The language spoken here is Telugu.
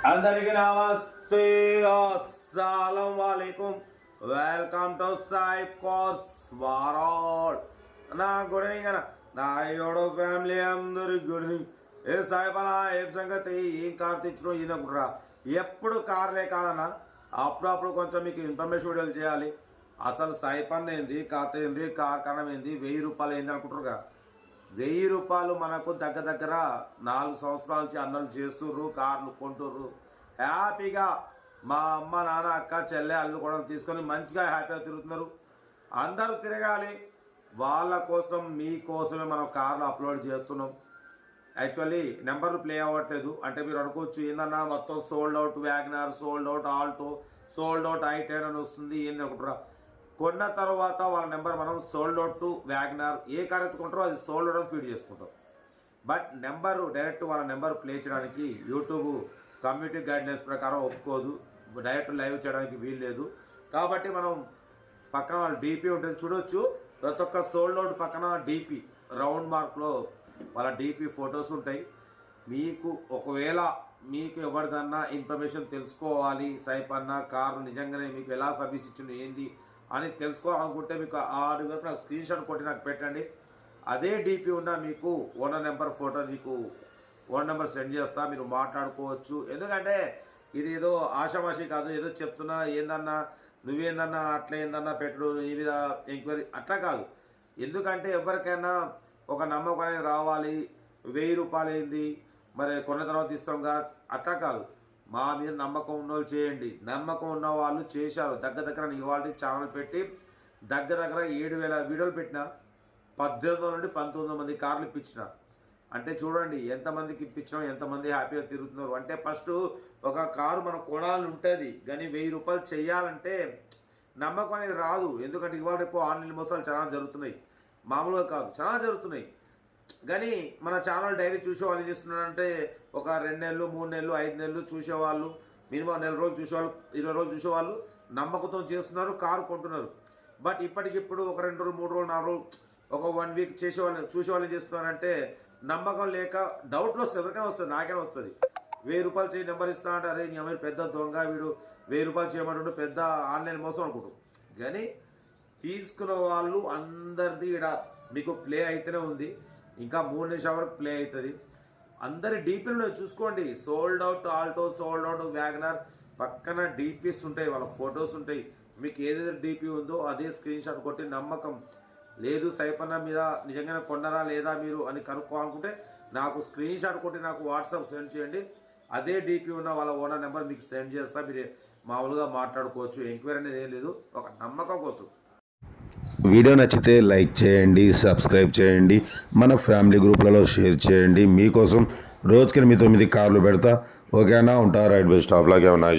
అందరికీ నమస్తే, అస్సలం వాలేకుం. వెల్కమ్ టు సాయి కోర్స్ వారాల్. నా గుడ్ ఈవినింగ్ అన్న, నా యోడో ఫ్యామిలీ అందరి గుడ్ ఈవినింగ్. ఏ సాయిపనా ఏం సంగతి, ఏం కార్ తెచ్చినా ఈయనకుంటారా? ఎప్పుడు కార్లే కాదన్నా, అప్పుడప్పుడు కొంచెం మీకు ఇన్ఫర్మేషన్ వీడియోలు చేయాలి. అసలు సాయిపన్ ఏంది, కాత ఏంది, కార్ కణం ఏంది, 1000 రూపాయలు ఏంది అనుకుంటారుగా. 1000 రూపాయలు మనకు దగ్గర 4 సంవత్సరాల నుంచి అన్నలు చేస్తుర్రు, కార్లు కొంటుర్రు. హ్యాపీగా మా అమ్మ నాన్న అక్క చెల్లె అల్లు కూడా తీసుకొని మంచిగా హ్యాపీగా తిరుగుతున్నారు. అందరూ తిరగాలి, వాళ్ళ కోసం మీకోసమే మనం కార్లు అప్లోడ్ చేస్తున్నాం. యాక్చువల్లీ నెంబర్లు ప్లే అవ్వట్లేదు. అంటే మీరు అనుకోవచ్చు ఏందన్నా మొత్తం sold out WagonR, sold out Alto, sold out i10 అని వస్తుంది ఏంది అనుకుంటారా? కొన్న తర్వాత వాళ్ళ నెంబర్ మనం సోల్డ్ అవుట్ టు వ్యాగనర్ ఏ కార్ ఎత్తుకుంటారో అది సోల్డ్ అవుట్ ఫీడ్ చేసుకుంటాం. బట్ నెంబరు డైరెక్ట్ వాళ్ళ నెంబర్ ప్లే చేయడానికి యూట్యూబ్ కమ్యూనిటీ గైడ్లైన్స్ ప్రకారం ఒప్పుకోదు, డైరెక్ట్ లైవ్ చేయడానికి వీలు లేదు. కాబట్టి మనం పక్కన వాళ్ళ డీపీ ఉంటుంది చూడొచ్చు. ప్రతి ఒక్క సోల్డ్ అవుట్ పక్కన డీపీ రౌండ్ మార్క్లో వాళ్ళ డీపీ ఫొటోస్ ఉంటాయి. మీకు ఒకవేళ మీకు ఎవరిదన్నా ఇన్ఫర్మేషన్ తెలుసుకోవాలి, సైపన్న కారు నిజంగానే మీకు ఎలా సర్వీస్ ఇచ్చింది ఏంది అని తెలుసుకోవాలనుకుంటే మీకు నాకు స్క్రీన్ షాట్ కొట్టి నాకు పెట్టండి. అదే డీపీ ఉన్న మీకు ఓనర్ నెంబర్ ఫోటో మీకు ఓనర్ నెంబర్ సెండ్ చేస్తా, మీరు మాట్లాడుకోవచ్చు. ఎందుకంటే ఇది ఏదో ఆషామాషి కాదు, ఏదో చెప్తున్నా ఏందన్నా నువ్వేందన్నా అట్లా ఏందన్నా పెట్టుడు ఈ మీద ఎంక్వైరీ అట్లా కాదు. ఎందుకంటే ఎవరికైనా ఒక నమ్మకం అనేది రావాలి. 1000 రూపాయలు ఏంది మరి కొన్న తర్వాత ఇస్తాంగా అట్లా కాదు. మా మీద నమ్మకం ఉన్న వాళ్ళు చేయండి, నమ్మకం ఉన్న వాళ్ళు చేశారు. దగ్గర ఇవాళ ఛానల్ పెట్టి దగ్గర 7000 వీడియోలు పెట్టిన 1800 నుండి 1900 మంది కార్లు ఇప్పించిన. అంటే చూడండి ఎంతమందికి ఇప్పించినాం, ఎంతమంది హ్యాపీగా తిరుగుతున్నారు. అంటే ఫస్ట్ ఒక కారు మనం కొనాలని ఉంటుంది, కానీ 1000 రూపాయలు చేయాలంటే నమ్మకం అనేది రాదు. ఎందుకంటే ఇవాళ రేపు ఆన్లైన్ మోసాలు చాలా జరుగుతున్నాయి, మామూలుగా కాదు చాలా జరుగుతున్నాయి. కానీ మన ఛానల్ డైలీ చూసేవాళ్ళు ఏం చేస్తున్నారంటే ఒక 2 నెలలు 3 నెలలు 5 నెలలు చూసేవాళ్ళు, మినిమం 1 నెల రోజులు చూసేవాళ్ళు, 20 రోజులు చూసేవాళ్ళు నమ్మకంతో చేస్తున్నారు, కారు కొంటున్నారు. బట్ ఇప్పటికిప్పుడు ఒక 2 రోజులు 3 రోజులు 4 రోజులు ఒక 1 వీక్ చూసేవాళ్ళు ఏం చేస్తున్నారంటే నమ్మకం లేక డౌట్లో వస్తుంది. ఎవరికైనా వస్తుంది, నాకైనా వస్తుంది. 1000 రూపాయలు చేయి నెంబర్ ఇస్తా అంటే అరే నీ అమ్మాయి పెద్ద దొంగ, వీడు 1000 రూపాయలు చేయమంటుంటే పెద్ద ఆన్లైన్ మోసం అనుకుంటాం. కానీ తీసుకున్న వాళ్ళు అందరిది ఇక్కడ మీకు ప్లే అయితేనే ఉంది, ఇంకా 3 నిమిషాల వరకు ప్లే అవుతుంది. అందరి డీపీలు చూసుకోండి. Sold out Alto, sold out WagonR పక్కన డీపీస్ ఉంటాయి, వాళ్ళ ఫొటోస్ ఉంటాయి. మీకు ఏదైతే డీపీ ఉందో అదే స్క్రీన్ షాట్ కొట్టి నమ్మకం లేదు సైపన్న మీద నిజంగానే కొన్నారా లేదా మీరు అని కనుక్కోవాలనుకుంటే నాకు స్క్రీన్ షాట్ కొట్టి నాకు వాట్సాప్ సెండ్ చేయండి. అదే డీపీ ఉన్న వాళ్ళ ఓనర్ నెంబర్ మీకు సెండ్ చేస్తా, మీరు మామూలుగా మాట్లాడుకోవచ్చు. ఎంక్వైరీ అనేది ఏం లేదు, ఒక నమ్మకం కోసం. వీడియో నచ్చితే లైక్ చేయండి, సబ్స్క్రైబ్ చేయండి, మన ఫ్యామిలీ గ్రూప్లలో షేర్ చేయండి. మీకోసం రోజుకి 8 కార్లు పెడతా. ఓకేనా? ఉంటా రైట్ బై స్టాప్ లాగే ఉన్నా.